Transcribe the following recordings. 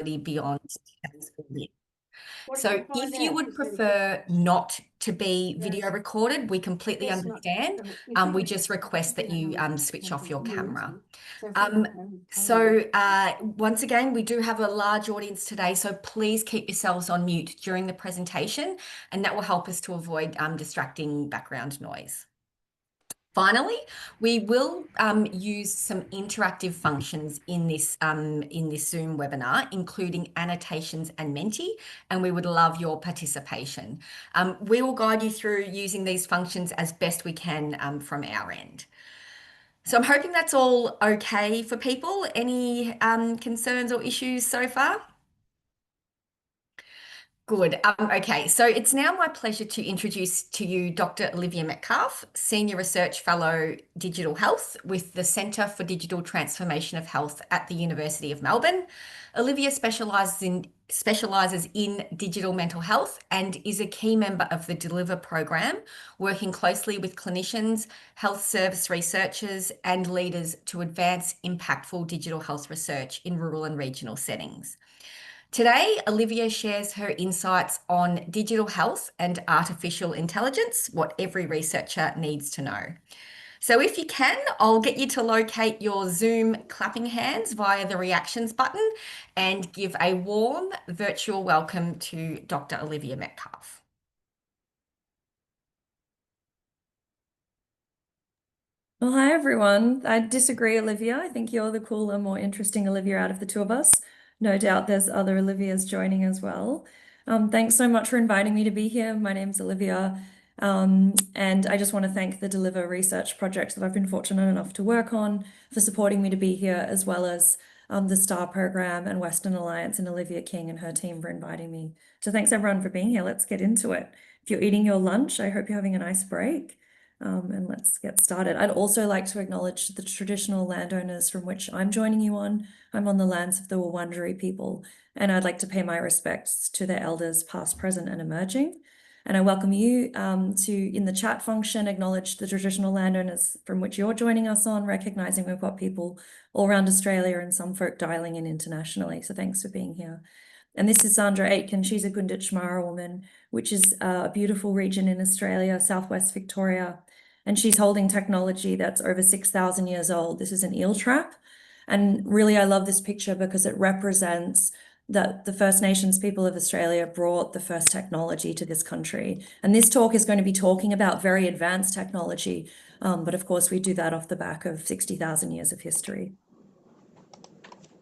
beyond. So if you would prefer not to be video recorded, we completely understand. We just request that you switch off your camera. Once again, we do have a large audience today, so please keep yourselves on mute during the presentation, and that will help us to avoid distracting background noise. Finally, we will use some interactive functions in this Zoom webinar, including annotations and Menti, and we would love your participation. We will guide you through using these functions as best we can from our end. So I'm hoping that's all okay for people. Any concerns or issues so far? Good. Okay, so it's now my pleasure to introduce to you Dr. Olivia Metcalfe, Senior Research Fellow Digital Health with the Centre for Digital Transformation of Health at the University of Melbourne. Olivia specialises in digital mental health and is a key member of the Deliver program, working closely with clinicians, health service researchers, and leaders to advance impactful digital health research in rural and regional settings. Today, Olivia shares her insights on digital health and artificial intelligence, what every researcher needs to know. So if you can, I'll get you to locate your Zoom clapping hands via the reactions button and give a warm virtual welcome to Dr. Olivia Metcalfe. Well, hi, everyone. I disagree, Olivia. I think you're the cooler, more interesting Olivia out of the two of us. No doubt there's other Olivias joining as well. Thanks so much for inviting me to be here. My name's Olivia, and I just want to thank the Deliver research project that I've been fortunate enough to work on for supporting me to be here, as well as the STAR program and Western Alliance and Olivia King and her team for inviting me. So thanks everyone for being here. Let's get into it. If you're eating your lunch, I hope you're having a nice break. And let's get started. I'd also like to acknowledge the traditional landowners from which I'm joining you on. I'm on the lands of the Wurundjeri people, and I'd like to pay my respects to their elders, past, present, and emerging. And I welcome you to, in the chat function, acknowledge the traditional landowners from which you're joining us on, recognizing we've got people all around Australia and some folk dialing in internationally. So thanks for being here. And this is Sandra Aitken. She's a Gunditjmara woman, which is a beautiful region in Australia, southwest Victoria. And she's holding technology that's over 6,000 years old. This is an eel trap. And really, I love this picture because it represents that the First Nations people of Australia brought the first technology to this country. And this talk is going to be talking about very advanced technology. But of course, we do that off the back of 60,000 years of history.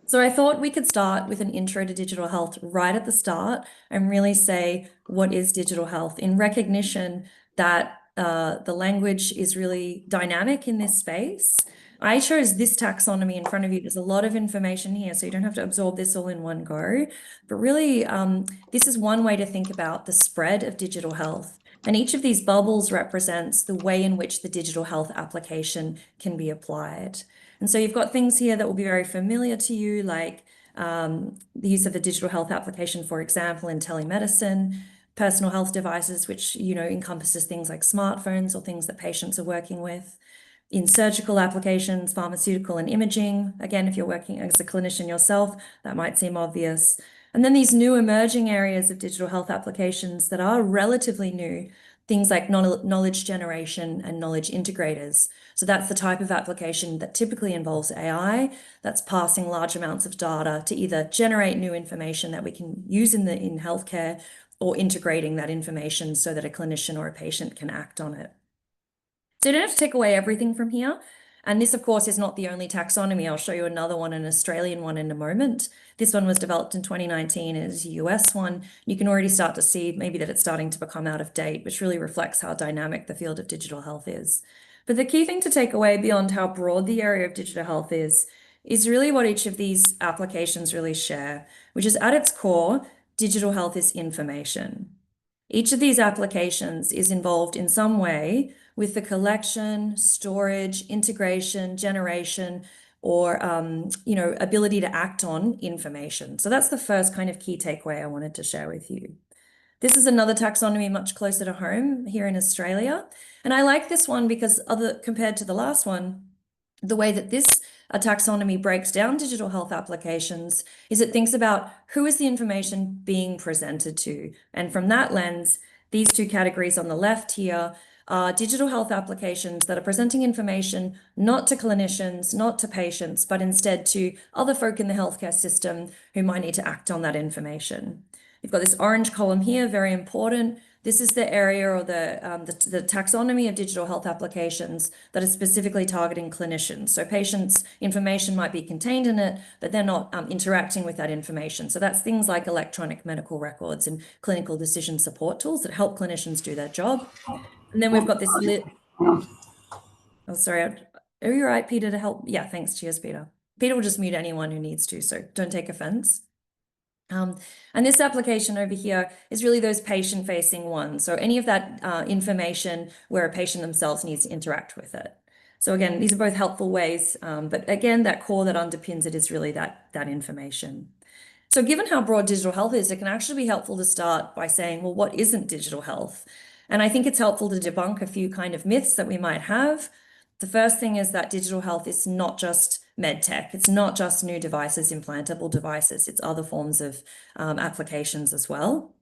So I thought we could start with an intro to digital health right at the start and really say, what is digital health, in recognition that the language is really dynamic in this space. I chose this taxonomy in front of you. There's a lot of information here, so you don't have to absorb this all in one go. But really, this is one way to think about the spread of digital health. And each of these bubbles represents the way in which the digital health application can be applied. And so you've got things here that will be very familiar to you, like the use of a digital health application, for example, in telemedicine, personal health devices, which, encompasses things like smartphones or things that patients are working with, in surgical applications, pharmaceutical and imaging. Again, if you're working as a clinician yourself, that might seem obvious. And then these new emerging areas of digital health applications that are relatively new, things like knowledge generation and knowledge integrators. So that's the type of application that typically involves AI, that's passing large amounts of data to either generate new information that we can use in healthcare, or integrating that information so that a clinician or a patient can act on it. So you don't have to take away everything from here. And this, of course, is not the only taxonomy. I'll show you another one, an Australian one, in a moment. This one was developed in 2019 as a US one. You can already start to see maybe that it's starting to become out of date, which really reflects how dynamic the field of digital health is. But the key thing to take away beyond how broad the area of digital health is really what each of these applications really share, which is at its core, digital health is information. Each of these applications is involved in some way with the collection, storage, integration, generation, or ability to act on information. So that's the first kind of key takeaway I wanted to share with you. This is another taxonomy much closer to home here in Australia. And I like this one because compared to the last one, the way that this a taxonomy breaks down digital health applications is it thinks about who is the information being presented to. And from that lens, these two categories on the left here are digital health applications that are presenting information not to clinicians, not to patients, but instead to other folk in the healthcare system who might need to act on that information. You've got this orange column here, very important. This is the area or the taxonomy of digital health applications that are specifically targeting clinicians. So patients' information might be contained in it, but they're not interacting with that information. So that's things like electronic medical records and clinical decision support tools that help clinicians do their job. And then we've got this oh, sorry. Are you all right, Peter, to help? Yeah, thanks. Cheers, Peter. Peter will just mute anyone who needs to, so don't take offense. And this application over here is really those patient-facing ones. So any of that information where a patient themselves needs to interact with it. So again, these are both helpful ways, but again, that core that underpins it is really that information. So given how broad digital health is, it can actually be helpful to start by saying, well, what isn't digital health? And I think it's helpful to debunk a few kind of myths that we might have. The first thing is that digital health is not just med tech. It's not just new devices, implantable devices. It's other forms of applications as well.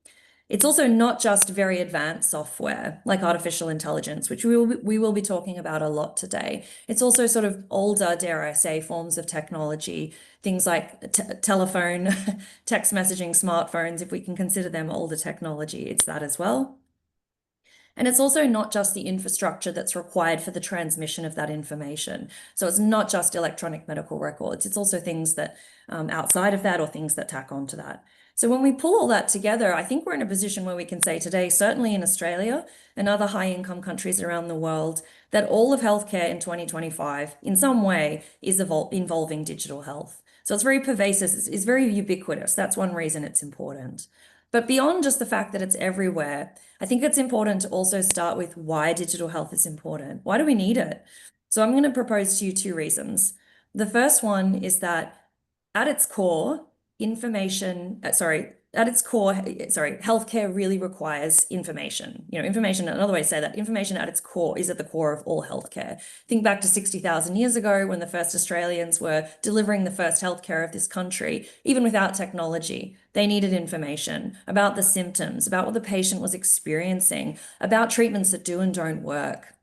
It's also not just very advanced software like artificial intelligence, which we will be talking about a lot today. It's also sort of older, dare I say, forms of technology, things like telephone, text messaging, smartphones, if we can consider them older technology, it's that as well. And it's also not just the infrastructure that's required for the transmission of that information. So it's not just electronic medical records. It's also things that outside of that or things that tack onto that. So when we pull all that together, I think we're in a position where we can say today, certainly in Australia and other high-income countries around the world, that all of healthcare in 2025 in some way is involving digital health. So it's very pervasive, it's very ubiquitous. That's one reason it's important. But beyond just the fact that it's everywhere, I think it's important to also start with why digital health is important. Why do we need it? So I'm going to propose to you two reasons. The first one is that at its core, healthcare really requires information. Information, another way to say that, information at its core is at the core of all healthcare. Think back to 60,000 years ago when the first Australians were delivering the first healthcare of this country, even without technology. They needed information about the symptoms, about what the patient was experiencing, about treatments that do and don't work.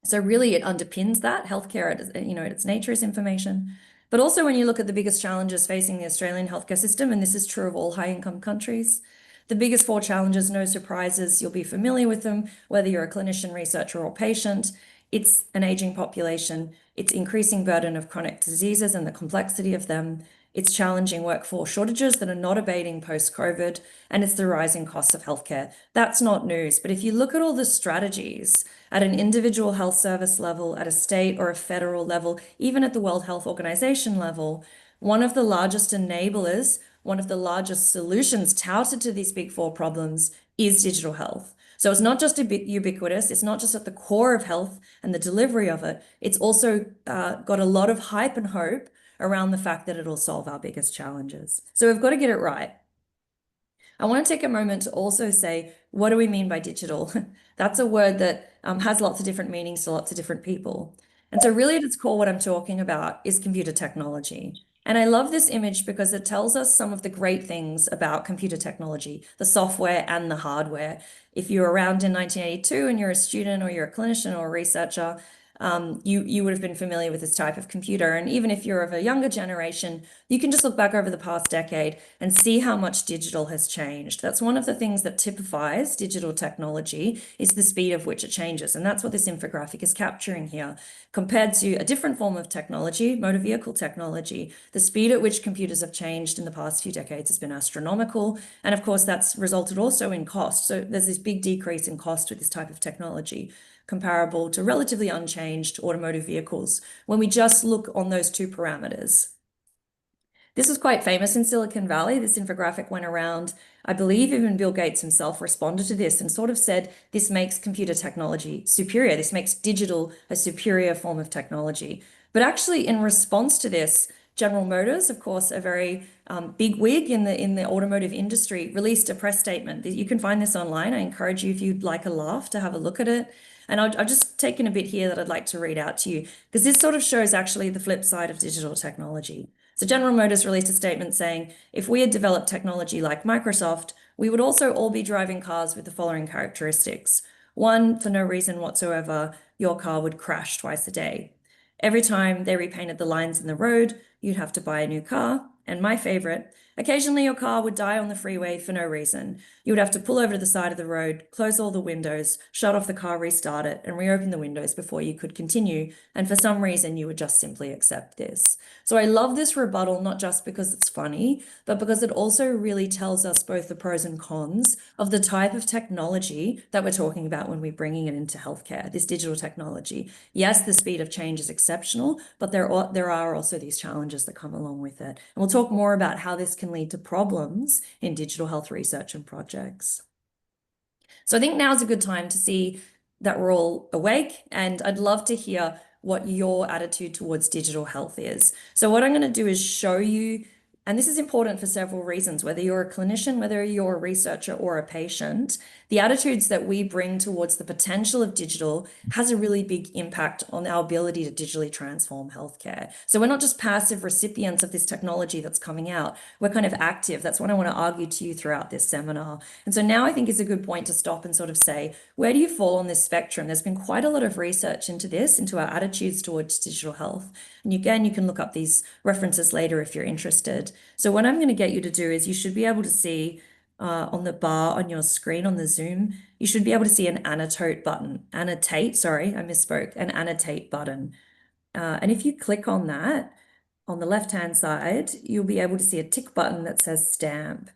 So really it underpins that. Healthcare, at its nature is information. But also when you look at the biggest challenges facing the Australian healthcare system, and this is true of all high-income countries, the biggest four challenges, no surprises, you'll be familiar with them, whether you're a clinician, researcher, or patient. It's an aging population, it's increasing burden of chronic diseases and the complexity of them, it's challenging workforce shortages that are not abating post-COVID, and it's the rising costs of healthcare. That's not news, but if you look at all the strategies at an individual health service level, at a state or a federal level, even at the World Health Organization level, one of the largest enablers, one of the largest solutions touted to these big four problems is digital health. So it's not just ubiquitous, it's not just at the core of health and the delivery of it, it's also got a lot of hype and hope around the fact that it'll solve our biggest challenges. So we've got to get it right. I want to take a moment to also say, what do we mean by digital? That's a word that has lots of different meanings to lots of different people. And so really at its core, what I'm talking about is computer technology. And I love this image because it tells us some of the great things about computer technology, the software and the hardware. If you're around in 1982 and you're a student or you're a clinician or a researcher, you would have been familiar with this type of computer. And even if you're of a younger generation, you can just look back over the past decade and see how much digital has changed. That's one of the things that typifies digital technology is the speed of which it changes. And that's what this infographic is capturing here. Compared to a different form of technology, motor vehicle technology, the speed at which computers have changed in the past few decades has been astronomical. And of course, that's resulted also in cost. So there's this big decrease in cost with this type of technology, comparable to relatively unchanged automotive vehicles when we just look on those two parameters. This was quite famous in Silicon Valley. This infographic went around. I believe even Bill Gates himself responded to this and sort of said, this makes computer technology superior. This makes digital a superior form of technology. But actually in response to this, General Motors, of course, a very big wig in the automotive industry, released a press statement. You can find this online. I encourage you, if you'd like a laugh, to have a look at it. And I've just taken a bit here that I'd like to read out to you, because this sort of shows actually the flip side of digital technology. So General Motors released a statement saying, if we had developed technology like Microsoft, we would also all be driving cars with the following characteristics. One, for no reason whatsoever, your car would crash twice a day. Every time they repainted the lines in the road, you'd have to buy a new car. And my favorite, occasionally your car would die on the freeway for no reason. You would have to pull over to the side of the road, close all the windows, shut off the car, restart it, and reopen the windows before you could continue. And for some reason, you would just simply accept this. So I love this rebuttal, not just because it's funny, but because it also really tells us both the pros and cons of the type of technology that we're talking about when we're bringing it into healthcare, this digital technology. Yes, the speed of change is exceptional, but there are also these challenges that come along with it. And we'll talk more about how this can lead to problems in digital health research and projects. So I think now's a good time to see that we're all awake, and I'd love to hear what your attitude towards digital health is. So what I'm going to do is show you, and this is important for several reasons, whether you're a clinician, whether you're a researcher or a patient, the attitudes that we bring towards the potential of digital has a really big impact on our ability to digitally transform healthcare. So we're not just passive recipients of this technology that's coming out, we're kind of active. That's what I want to argue to you throughout this seminar. And so now I think is a good point to stop and sort of say, where do you fall on this spectrum? There's been quite a lot of research into this, into our attitudes towards digital health. And again, you can look up these references later if you're interested. So what I'm going to get you to do is you should be able to see on the bar on your screen on the Zoom, you should be able to see an annotate button. Sorry, I misspoke, an annotate button. And if you click on that, on the left-hand side, you'll be able to see a tick button that says stamp.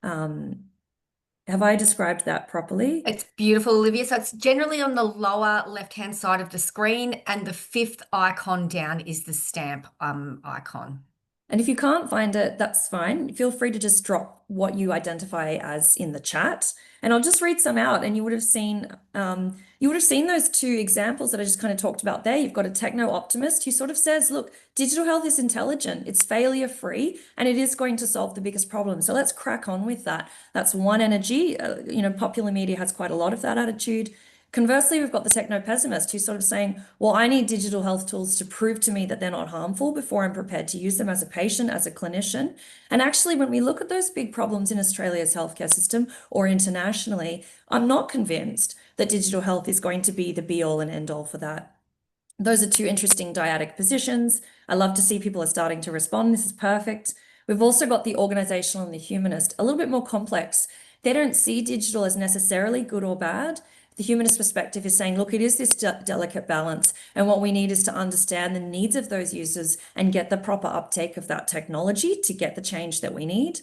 Have I described that properly? It's beautiful, Olivia. So it's generally on the lower left-hand side of the screen, and the fifth icon down is the stamp icon. And if you can't find it, that's fine. Feel free to just drop what you identify as in the chat, and I'll just read some out. And you would have seen those two examples that I just kind of talked about there. You've got a techno optimist who sort of says, look, digital health is intelligent, it's failure free, and it is going to solve the biggest problem. So let's crack on with that. That's one energy. Popular media has quite a lot of that attitude. Conversely, we've got the techno-pessimist who's sort of saying, well, I need digital health tools to prove to me that they're not harmful before I'm prepared to use them as a patient, as a clinician. And actually, when we look at those big problems in Australia's healthcare system or internationally, I'm not convinced that digital health is going to be the be-all and end-all for that. Those are two interesting dyadic positions. I love to see people are starting to respond. This is perfect. We've also got the organizational and the humanist, a little bit more complex. They don't see digital as necessarily good or bad. The humanist perspective is saying, look, it is this delicate balance. And what we need is to understand the needs of those users and get the proper uptake of that technology to get the change that we need.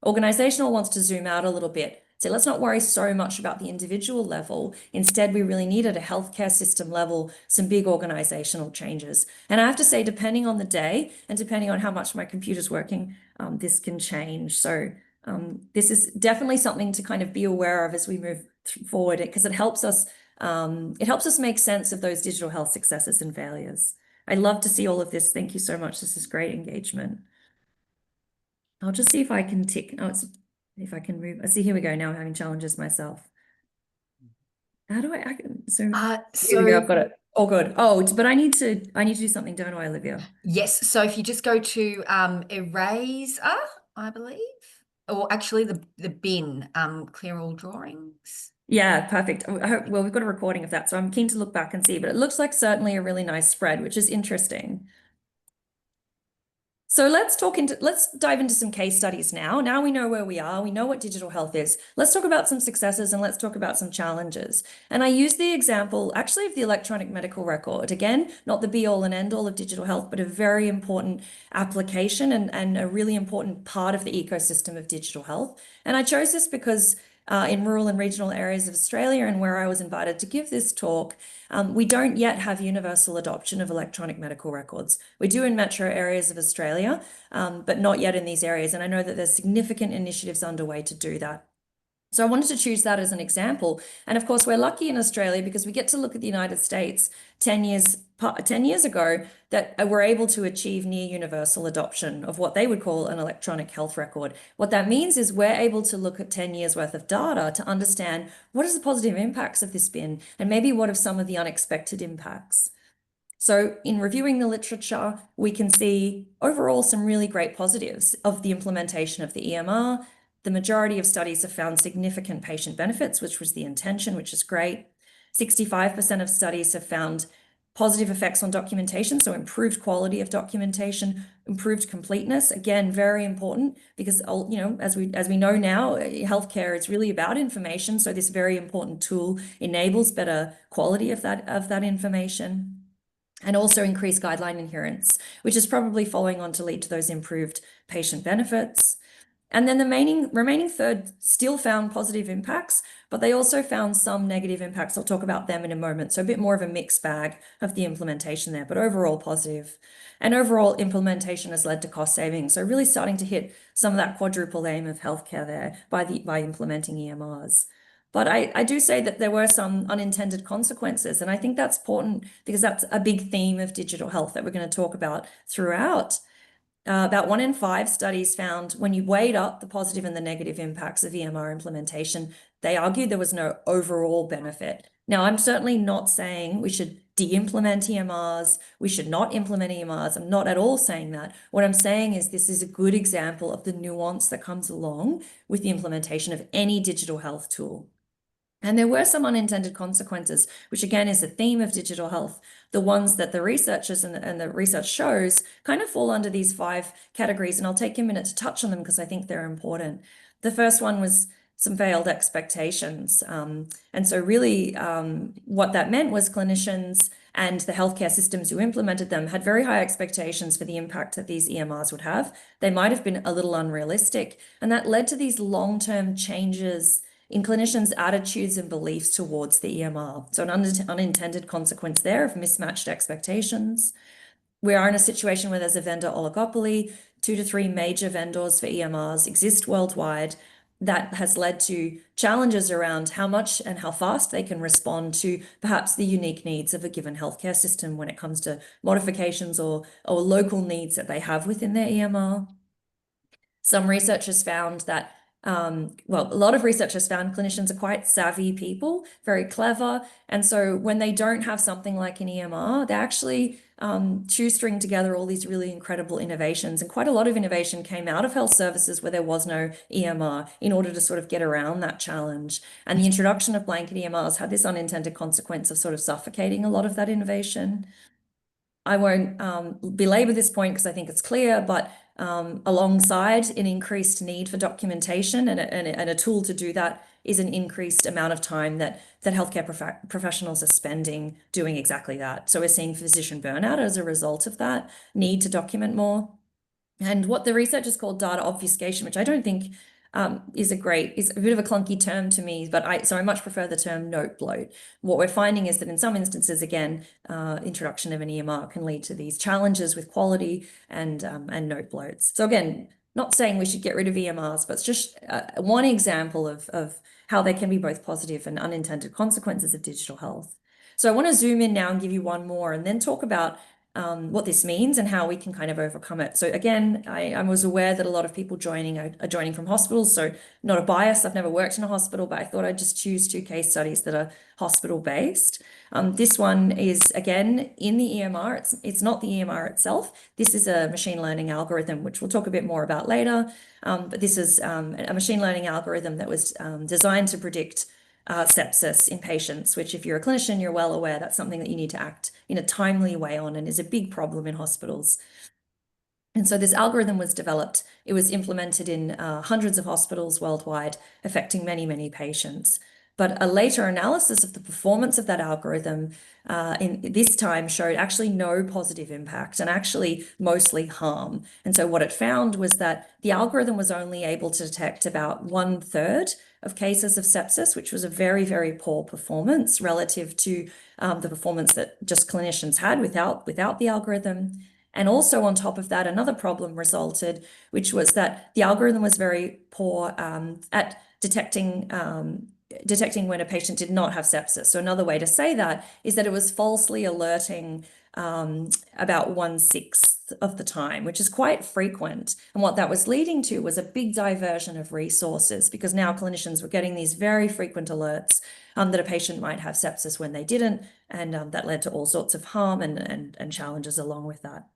Organizational wants to zoom out a little bit. So let's not worry so much about the individual level. Instead, we really need at a healthcare system level some big organizational changes. And I have to say, depending on the day and depending on how much my computer's working, this can change. So this is definitely something to kind of be aware of as we move forward, because it helps us make sense of those digital health successes and failures. I love to see all of this. Thank you so much. This is great engagement. I'll just see if I can tick. If I can move. I see, here we go. Now I'm having challenges myself. How do I so here we go. I've got it. All good. Oh, but I need to do something, don't I, Olivia? Yes. So if you just go to Eraser, I believe, or actually the bin, clear all drawings. Yeah, perfect. Well, we've got a recording of that, so I'm keen to look back and see, but it looks like certainly a really nice spread, which is interesting. So let's dive into some case studies now. Now we know where we are, we know what digital health is. Let's talk about some successes and let's talk about some challenges. And I use the example actually of the electronic medical record. Again, not the be all and end all of digital health, but a very important application and a really important part of the ecosystem of digital health. And I chose this because in rural and regional areas of Australia and where I was invited to give this talk, we don't yet have universal adoption of electronic medical records. We do in metro areas of Australia, but not yet in these areas. And I know that there's significant initiatives underway to do that. So I wanted to choose that as an example. And of course, we're lucky in Australia because we get to look at the United States 10 years ago that were able to achieve near universal adoption of what they would call an electronic health record. What that means is we're able to look at 10 years worth of data to understand what has the positive impacts of this been, and maybe what have some of the unexpected impacts. So in reviewing the literature, we can see overall some really great positives of the implementation of the EMR. The majority of studies have found significant patient benefits, which was the intention, which is great. 65% of studies have found positive effects on documentation, so improved quality of documentation, improved completeness. Again, very important because, as we know now, healthcare is really about information. So this very important tool enables better quality of that information. And also increased guideline adherence, which is probably following on to lead to those improved patient benefits. And then the remaining third still found positive impacts, but they also found some negative impacts. I'll talk about them in a moment. So a bit more of a mixed bag of the implementation there, but overall positive. And overall implementation has led to cost savings. So really starting to hit some of that quadruple aim of healthcare there by implementing EMRs. But I do say that there were some unintended consequences. And I think that's important because that's a big theme of digital health that we're going to talk about throughout. About 1 in 5 studies found when you weighed up the positive and the negative impacts of EMR implementation, they argued there was no overall benefit. Now, I'm certainly not saying we should de-implement EMRs, we should not implement EMRs. I'm not at all saying that. What I'm saying is this is a good example of the nuance that comes along with the implementation of any digital health tool. And there were some unintended consequences, which again is the theme of digital health. The ones that the researchers and the research shows kind of fall under these 5 categories. And I'll take a minute to touch on them because I think they're important. The first one was some failed expectations. And so really what that meant was clinicians and the healthcare systems who implemented them had very high expectations for the impact that these EMRs would have. They might have been a little unrealistic. And that led to these long-term changes in clinicians' attitudes and beliefs towards the EMR. So an unintended consequence there of mismatched expectations. We are in a situation where there's a vendor oligopoly. 2 to 3 major vendors for EMRs exist worldwide. That has led to challenges around how much and how fast they can respond to perhaps the unique needs of a given healthcare system when it comes to modifications or local needs that they have within their EMR. Some researchers found that a lot of researchers found clinicians are quite savvy people, very clever. And so when they don't have something like an EMR, they actually shoestring together all these really incredible innovations. And quite a lot of innovation came out of health services where there was no EMR in order to sort of get around that challenge. And the introduction of blanket EMRs had this unintended consequence of sort of suffocating a lot of that innovation. I won't belabor this point because I think it's clear, but alongside an increased need for documentation and a tool to do that is an increased amount of time that healthcare professionals are spending doing exactly that. So we're seeing physician burnout as a result of that need to document more. And what the researchers call data obfuscation, which I don't think is a bit of a clunky term to me, but I much prefer the term note bloat. What we're finding is that in some instances, again, introduction of an EMR can lead to these challenges with quality and note bloats. So again, not saying we should get rid of EMRs, but it's just one example of how there can be both positive and unintended consequences of digital health. So I want to zoom in now and give you one more and then talk about what this means and how we can kind of overcome it. So again, I was aware that a lot of people joining are joining from hospitals, so not a bias. I've never worked in a hospital, but I thought I'd just choose 2 case studies that are hospital-based. This one is, again, in the EMR. It's not the EMR itself. This is a machine learning algorithm, which we'll talk a bit more about later. But this is a machine learning algorithm that was designed to predict sepsis in patients, which if you're a clinician, you're well aware that's something that you need to act in a timely way on and is a big problem in hospitals. And so this algorithm was developed. It was implemented in hundreds of hospitals worldwide, affecting many, many patients. But a later analysis of the performance of that algorithm in this time showed actually no positive impact and actually mostly harm. And so what it found was that the algorithm was only able to detect about 1/3 of cases of sepsis, which was a very, very poor performance relative to the performance that just clinicians had without the algorithm. And also on top of that, another problem resulted, which was that the algorithm was very poor at detecting when a patient did not have sepsis. So another way to say that is that it was falsely alerting about 1/6 of the time, which is quite frequent. And what that was leading to was a big diversion of resources, because now clinicians were getting these very frequent alerts that a patient might have sepsis when they didn't, and that led to all sorts of harm and challenges along with that.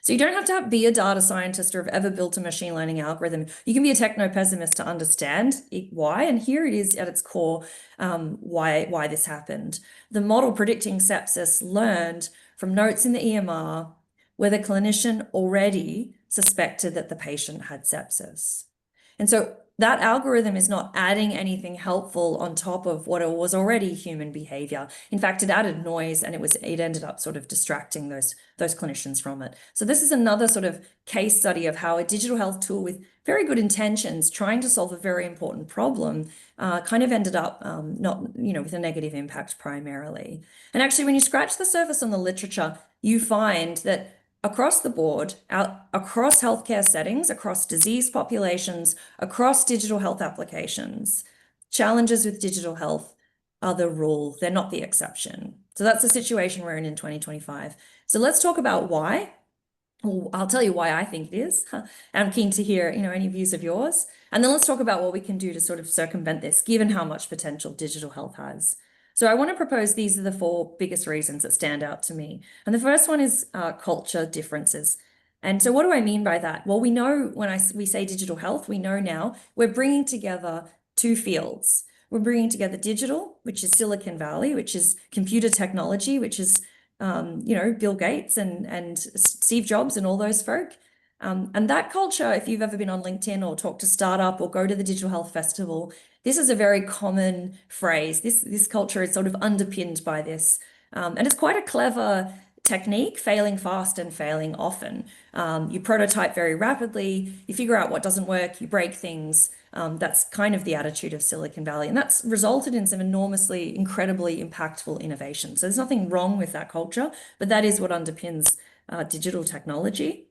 So you don't have to be a data scientist or have ever built a machine learning algorithm. You can be a techno-pessimist to understand why, and here it is at its core, why this happened. The model predicting sepsis learned from notes in the EMR where the clinician already suspected that the patient had sepsis. And so that algorithm is not adding anything helpful on top of what was already human behavior. In fact, it added noise, and it ended up sort of distracting those clinicians from it. So this is another sort of case study of how a digital health tool with very good intentions, trying to solve a very important problem, kind of ended up not, with a negative impact primarily. And actually, when you scratch the surface on the literature, you find that across the board, across healthcare settings, across disease populations, across digital health applications, challenges with digital health are the rule. They're not the exception. So that's the situation we're in 2025. So let's talk about why. Well, I'll tell you why I think it is. I'm keen to hear, any views of yours. And then let's talk about what we can do to sort of circumvent this, given how much potential digital health has. So I want to propose these are the 4 biggest reasons that stand out to me. And the first one is culture differences. And so what do I mean by that? Well, we know when we say digital health, we know now we're bringing together 2 fields. We're bringing together digital, which is Silicon Valley, which is computer technology, which is Bill Gates and Steve Jobs and all those folk. And that culture, if you've ever been on LinkedIn or talked to Startup or go to the Digital Health Festival, this is a very common phrase. This culture is sort of underpinned by this. And it's quite a clever technique, failing fast and failing often. You prototype very rapidly, you figure out what doesn't work, you break things. That's kind of the attitude of Silicon Valley. And that's resulted in some enormously, incredibly impactful innovation. So there's nothing wrong with that culture, but that is what underpins digital technology.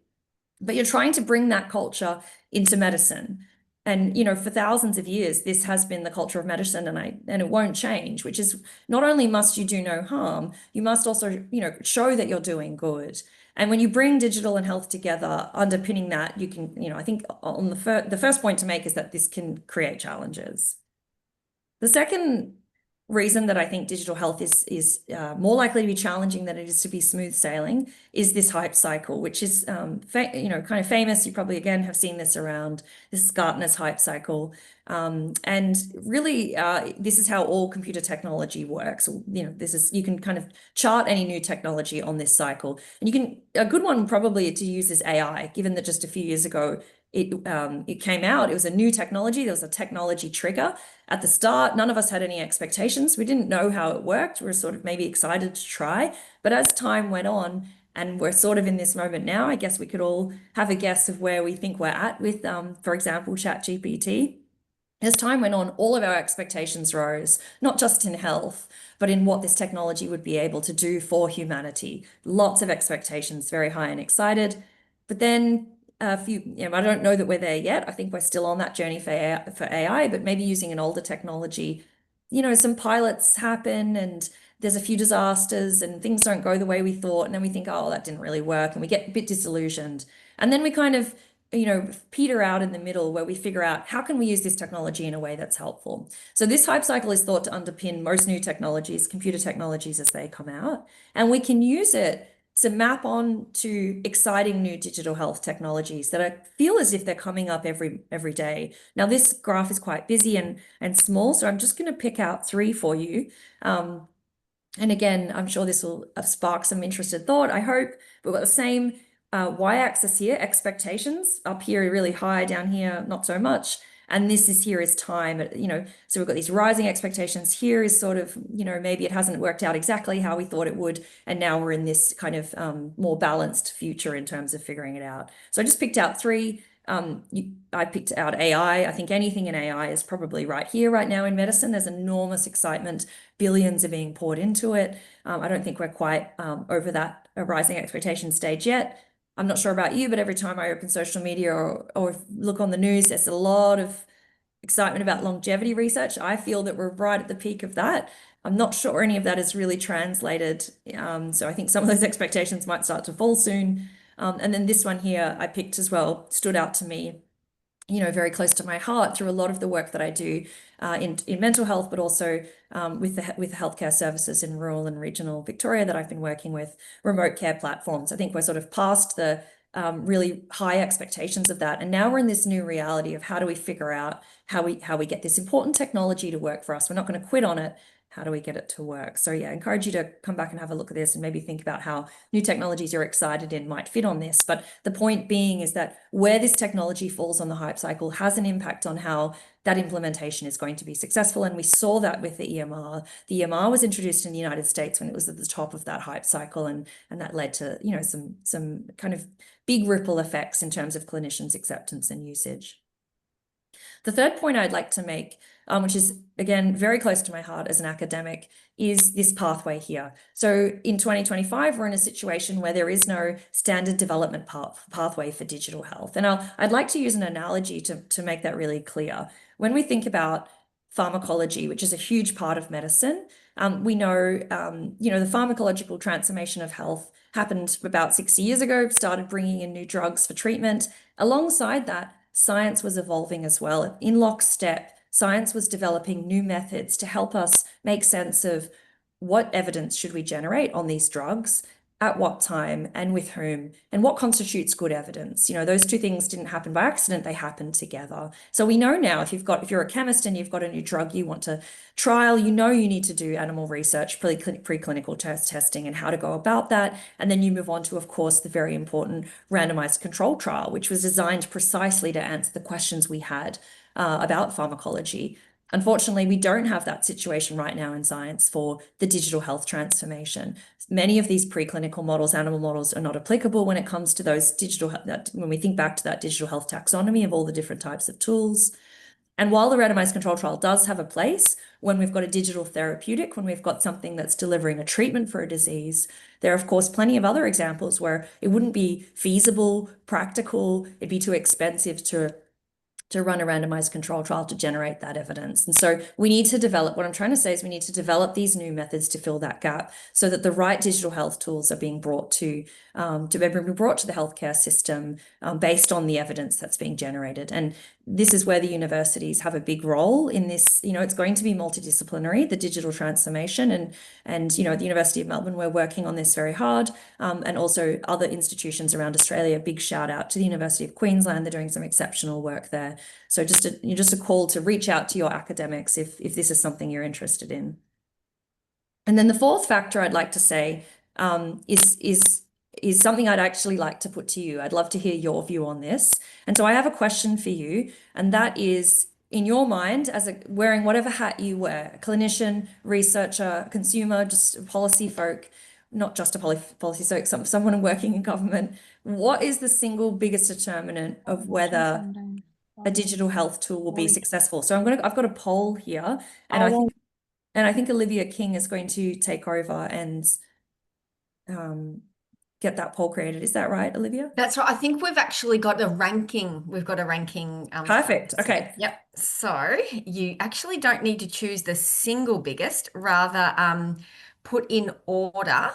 But you're trying to bring that culture into medicine. And, for thousands of years, this has been the culture of medicine, and it won't change, which is not only must you do no harm, you must also, show that you're doing good. And when you bring digital and health together, underpinning that, you can, I think on the first point to make is that this can create challenges. The second reason that I think digital health is more likely to be challenging than it is to be smooth sailing is this hype cycle, which is kind of famous. You probably again have seen this around. This is Gartner's hype cycle, and really this is how all computer technology works. You can kind of chart any new technology on this cycle, and a good one probably to use is AI, given that just a few years ago it came out. It was a new technology. There was a technology trigger at the start. None of us had any expectations. We didn't know how it worked. We were sort of maybe excited to try. But as time went on, and we're sort of in this moment now, I guess we could all have a guess of where we think we're at with, for example, ChatGPT. As time went on, all of our expectations rose, not just in health, but in what this technology would be able to do for humanity. Lots of expectations, very high and excited. But then I don't know that we're there yet. I think we're still on that journey for AI, but maybe using an older technology, some pilots happen and there's a few disasters and things don't go the way we thought. And then we think, oh, that didn't really work. And we get a bit disillusioned. And then we kind of, peter out in the middle where we figure out how can we use this technology in a way that's helpful. So this hype cycle is thought to underpin most new technologies, computer technologies as they come out. And we can use it to map on to exciting new digital health technologies that I feel as if they're coming up every day. Now, this graph is quite busy and small, so I'm just going to pick out 3 for you. And again, I'm sure this will spark some interested thought, I hope. We've got the same y-axis here, expectations. Up here, really high, down here, not so much. And this here is time, so we've got these rising expectations. Here is sort of, maybe it hasn't worked out exactly how we thought it would. And now we're in this kind of more balanced future in terms of figuring it out. So I just picked out 3. I picked out AI. I think anything in AI is probably right here, right now in medicine. There's enormous excitement. Billions are being poured into it. I don't think we're quite over that rising expectation stage yet. I'm not sure about you, but every time I open social media or look on the news, there's a lot of excitement about longevity research. I feel that we're right at the peak of that. I'm not sure any of that is really translated. So I think some of those expectations might start to fall soon. And then this one here I picked as well, stood out to me, very close to my heart through a lot of the work that I do in mental health, but also with the healthcare services in rural and regional Victoria that I've been working with, remote care platforms. I think we're sort of past the really high expectations of that, and now we're in this new reality of how do we figure out how we get this important technology to work for us. We're not going to quit on it. How do we get it to work? So yeah, I encourage you to come back and have a look at this and maybe think about how new technologies you're excited in might fit on this. But the point being is that where this technology falls on the hype cycle has an impact on how that implementation is going to be successful. And we saw that with the EMR. The EMR was introduced in the United States when it was at the top of that hype cycle, and that led to, some kind of big ripple effects in terms of clinicians' acceptance and usage. The third point I'd like to make, which is, again, very close to my heart as an academic, is this pathway here. So in 2025, we're in a situation where there is no standard development pathway for digital health. And I'd like to use an analogy to make that really clear. When we think about pharmacology, which is a huge part of medicine, we know, the pharmacological transformation of health happened about 60 years ago, started bringing in new drugs for treatment. Alongside that, science was evolving as well. In lockstep, science was developing new methods to help us make sense of what evidence should we generate on these drugs, at what time, and with whom, and what constitutes good evidence. Those two things didn't happen by accident, they happened together. So we know now if you're a chemist and you've got a new drug you want to trial, you need to do animal research, preclinical testing, and how to go about that. And then you move on to, of course, the very important randomized control trial, which was designed precisely to answer the questions we had about pharmacology. Unfortunately, we don't have that situation right now in science for the digital health transformation. Many of these preclinical models, animal models, are not applicable when it comes to those when we think back to that digital health taxonomy of all the different types of tools. And while the randomized control trial does have a place when we've got a digital therapeutic, when we've got something that's delivering a treatment for a disease, there are, of course, plenty of other examples where it wouldn't be feasible, practical, it'd be too expensive to run a randomized control trial to generate that evidence. And so we need to develop, what I'm trying to say is we need to develop these new methods to fill that gap so that the right digital health tools are being brought to the healthcare system based on the evidence that's being generated. And this is where the universities have a big role in this. It's going to be multidisciplinary, the digital transformation. And at the University of Melbourne, we're working on this very hard. And also other institutions around Australia. Big shout out to the University of Queensland. They're doing some exceptional work there. So just a call to reach out to your academics if this is something you're interested in. And then the fourth factor I'd like to say is something I'd actually like to put to you. I'd love to hear your view on this. And so I have a question for you, and that is, in your mind, wearing whatever hat you wear, clinician, researcher, consumer, just a policy folk, not just a policy folk, someone working in government, what is the single biggest determinant of whether a digital health tool will be successful? So I've got a poll here, and I think Olivia King is going to take over and get that poll created. Is that right, Olivia? That's right. I think we've actually got a ranking. We've got a ranking. Perfect. Okay. Yep. So you actually don't need to choose the single biggest, rather put in order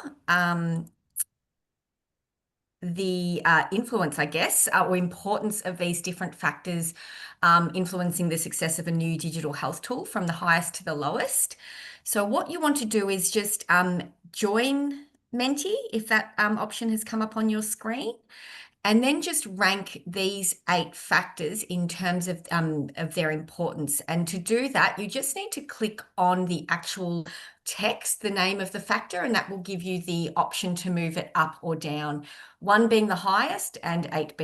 the influence, I guess, or importance of these different factors influencing the success of a new digital health tool from the highest to the lowest. So what you want to do is just join Menti, if that option has come up on your screen, and then just rank these 8 factors in terms of their importance. And to do that, you just need to click on the actual text, the name of the factor, and that will give you the option to move it up or down, 1 being the highest and 8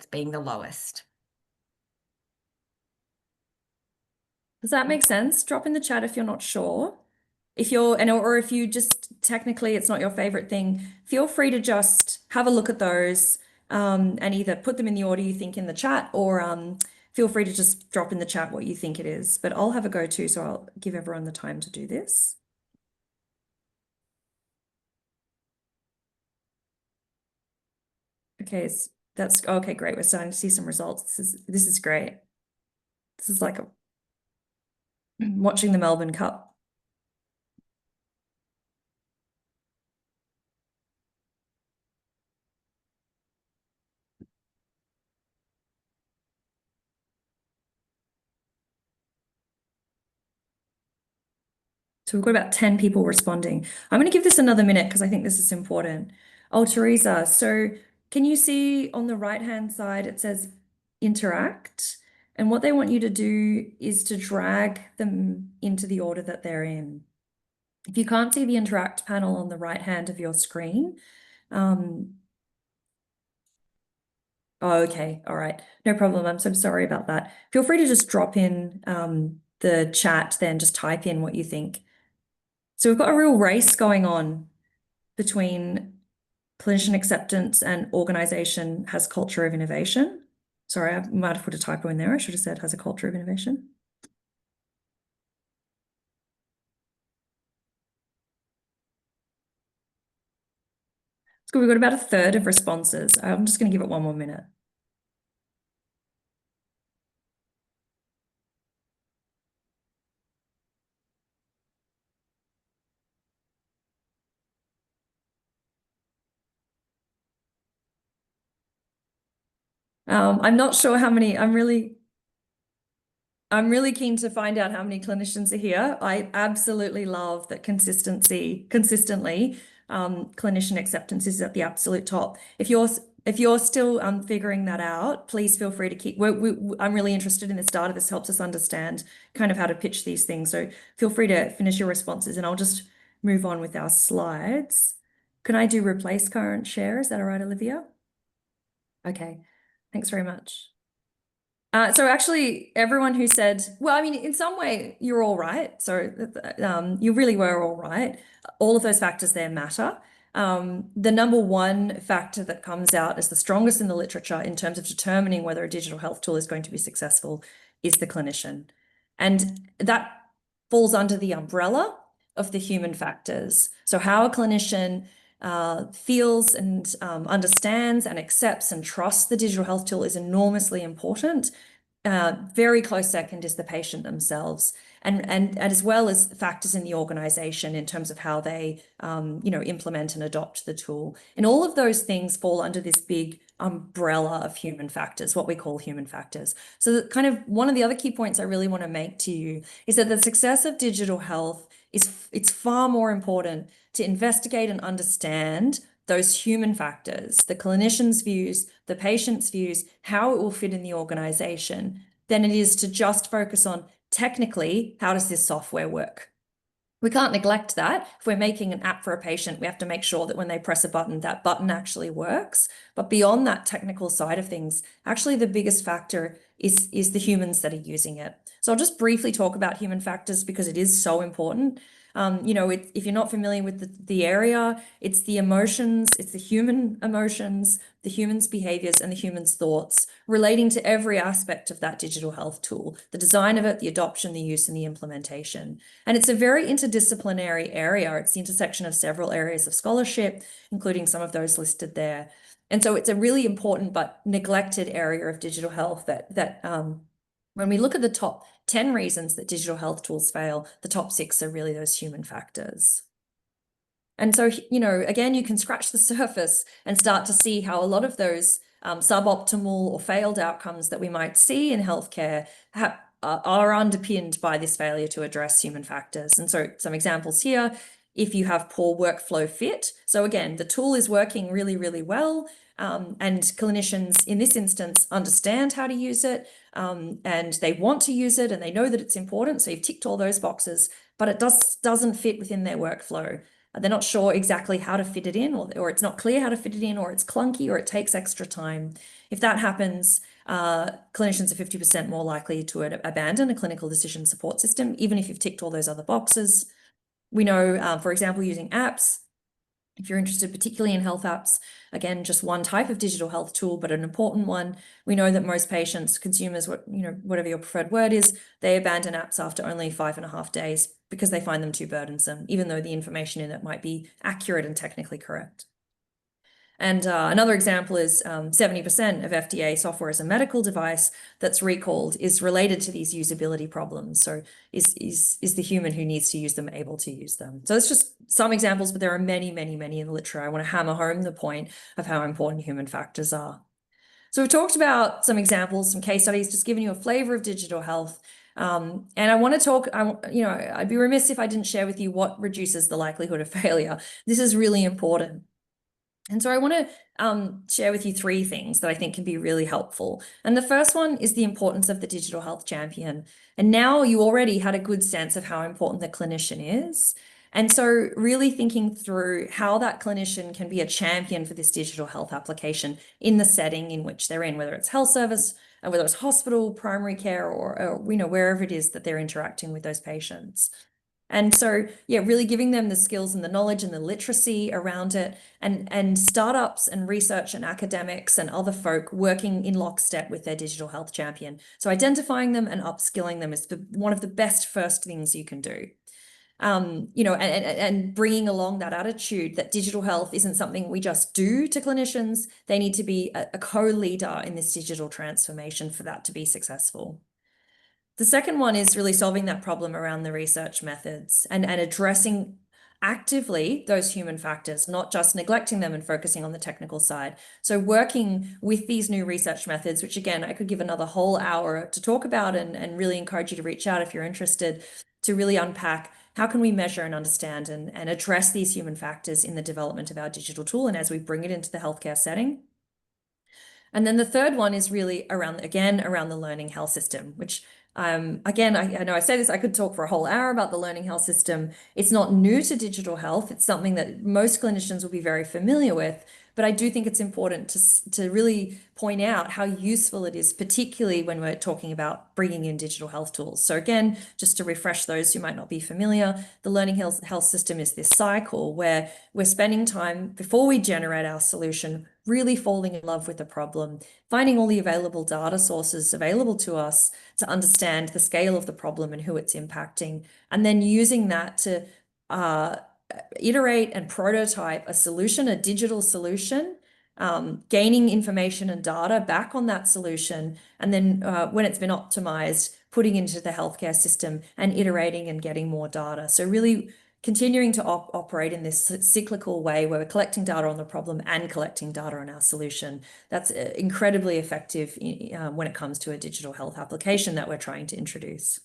being the lowest. Does that make sense? Drop in the chat if you're not sure. Or if you just technically it's not your favorite thing, feel free to just have a look at those and either put them in the order you think in the chat, or feel free to just drop in the chat what you think it is. But I'll have a go too, so I'll give everyone the time to do this. Okay, that's okay, great. We're starting to see some results. This is great. This is like watching the Melbourne Cup. So we've got about 10 people responding. I'm going to give this another minute because I think this is important. Oh, Teresa, so can you see on the right-hand side, it says interact? And what they want you to do is to drag them into the order that they're in. If you can't see the interact panel on the right hand of your screen, oh, okay, all right, no problem. I'm so sorry about that. Feel free to just drop in the chat, then just type in what you think. So we've got a real race going on between clinician acceptance and organization has culture of innovation. Sorry, I might have put a typo in there. I should have said has a culture of innovation. So we've got about a third of responses. I'm just going to give it one more minute. I'm not sure how many, I'm really keen to find out how many clinicians are here. I absolutely love that consistently, clinician acceptance is at the absolute top. If you're still figuring that out, please feel free to keep. I'm really interested in this data. This helps us understand kind of how to pitch these things. So feel free to finish your responses, and I'll just move on with our slides. Can I do replace current share? Is that all right, Olivia? Okay, thanks very much. So actually, everyone who said, well, I mean, in some way, you're all right. So you really were all right. All of those factors there matter. The number one factor that comes out as the strongest in the literature in terms of determining whether a digital health tool is going to be successful is the clinician. And that falls under the umbrella of the human factors. So how a clinician feels and understands and accepts and trusts the digital health tool is enormously important. Very close second is the patient themselves, and as well as factors in the organization in terms of how they implement and adopt the tool. And all of those things fall under this big umbrella of human factors, what we call human factors. So kind of one of the other key points I really want to make to you is that the success of digital health it's far more important to investigate and understand those human factors, the clinician's views, the patient's views, how it will fit in the organization, than it is to just focus on technically, how does this software work? We can't neglect that. If we're making an app for a patient, we have to make sure that when they press a button, that button actually works. But beyond that technical side of things, actually the biggest factor is the humans that are using it. So I'll just briefly talk about human factors because it is so important. If you're not familiar with the area, it's the emotions, it's the human emotions, the human's behaviors, and the human's thoughts relating to every aspect of that digital health tool, the design of it, the adoption, the use, and the implementation. And it's a very interdisciplinary area. It's the intersection of several areas of scholarship, including some of those listed there. And so it's a really important but neglected area of digital health that when we look at the top 10 reasons that digital health tools fail, the top 6 are really those human factors. And so, again, you can scratch the surface and start to see how a lot of those suboptimal or failed outcomes that we might see in healthcare are underpinned by this failure to address human factors. And so some examples here, if you have poor workflow fit. So again, the tool is working really, really well. And clinicians in this instance understand how to use it and they want to use it and they know that it's important. So you've ticked all those boxes, but it doesn't fit within their workflow. They're not sure exactly how to fit it in, or it's not clear how to fit it in, or it's clunky, or it takes extra time. If that happens, clinicians are 50% more likely to abandon a clinical decision support system, even if you've ticked all those other boxes. We know, for example, using apps, if you're interested particularly in health apps, again, just one type of digital health tool, but an important one, we know that most patients, consumers, whatever your preferred word is, they abandon apps after only 5.5 days because they find them too burdensome, even though the information in it might be accurate and technically correct. And another example is 70% of FDA software as a medical device that's recalled is related to these usability problems. So is the human who needs to use them able to use them? So it's just some examples, but there are many, many, many in the literature. I want to hammer home the point of how important human factors are. So we've talked about some examples, some case studies, just giving you a flavor of digital health. And I want to talk, I'd be remiss if I didn't share with you what reduces the likelihood of failure. This is really important. And so I want to share with you three things that I think can be really helpful. And the first one is the importance of the digital health champion. And now you already had a good sense of how important the clinician is. And so really thinking through how that clinician can be a champion for this digital health application in the setting in which they're in, whether it's health service, whether it's hospital, primary care, or wherever it is that they're interacting with those patients. And so, yeah, really giving them the skills and the knowledge and the literacy around it, and startups and research and academics and other folk working in lockstep with their digital health champion. So identifying them and upskilling them is one of the best first things you can do. And bringing along that attitude that digital health isn't something we just do to clinicians. They need to be a co-leader in this digital transformation for that to be successful. The second one is really solving that problem around the research methods and addressing actively those human factors, not just neglecting them and focusing on the technical side. So working with these new research methods, which again, I could give another whole hour to talk about and really encourage you to reach out if you're interested to really unpack how can we measure and understand and address these human factors in the development of our digital tool and as we bring it into the healthcare setting. And then the third one is really around the learning health system, which again, I know I say this, I could talk for a whole hour about the learning health system. It's not new to digital health. It's something that most clinicians will be very familiar with, but I do think it's important to really point out how useful it is, particularly when we're talking about bringing in digital health tools. So again, just to refresh those who might not be familiar, the learning health system is this cycle where we're spending time before we generate our solution, really falling in love with the problem, finding all the available data sources available to us to understand the scale of the problem and who it's impacting, and then using that to iterate and prototype a solution, a digital solution, gaining information and data back on that solution, and then when it's been optimized, putting into the healthcare system and iterating and getting more data. So really continuing to operate in this cyclical way where we're collecting data on the problem and collecting data on our solution. That's incredibly effective when it comes to a digital health application that we're trying to introduce.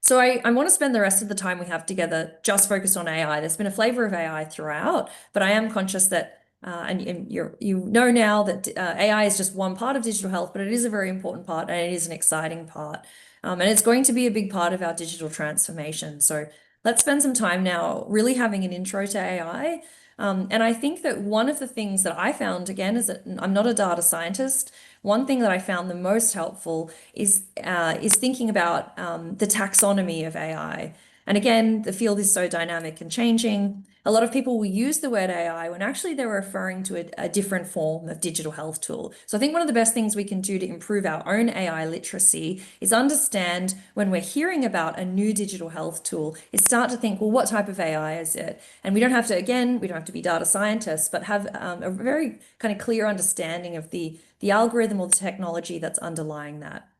So I want to spend the rest of the time we have together just focused on AI. There's been a flavor of AI throughout, but I am conscious that, and you know now that AI is just one part of digital health, but it is a very important part and it is an exciting part. And it's going to be a big part of our digital transformation. So let's spend some time now really having an intro to AI. And I think that one of the things that I found, again, is that I'm not a data scientist. One thing that I found the most helpful is thinking about the taxonomy of AI. And again, the field is so dynamic and changing. A lot of people will use the word AI when actually they're referring to a different form of digital health tool. So I think one of the best things we can do to improve our own AI literacy is understand when we're hearing about a new digital health tool, is start to think, well, what type of AI is it? And we don't have to be data scientists, but have a very kind of clear understanding of the algorithm or the technology that's underlying that.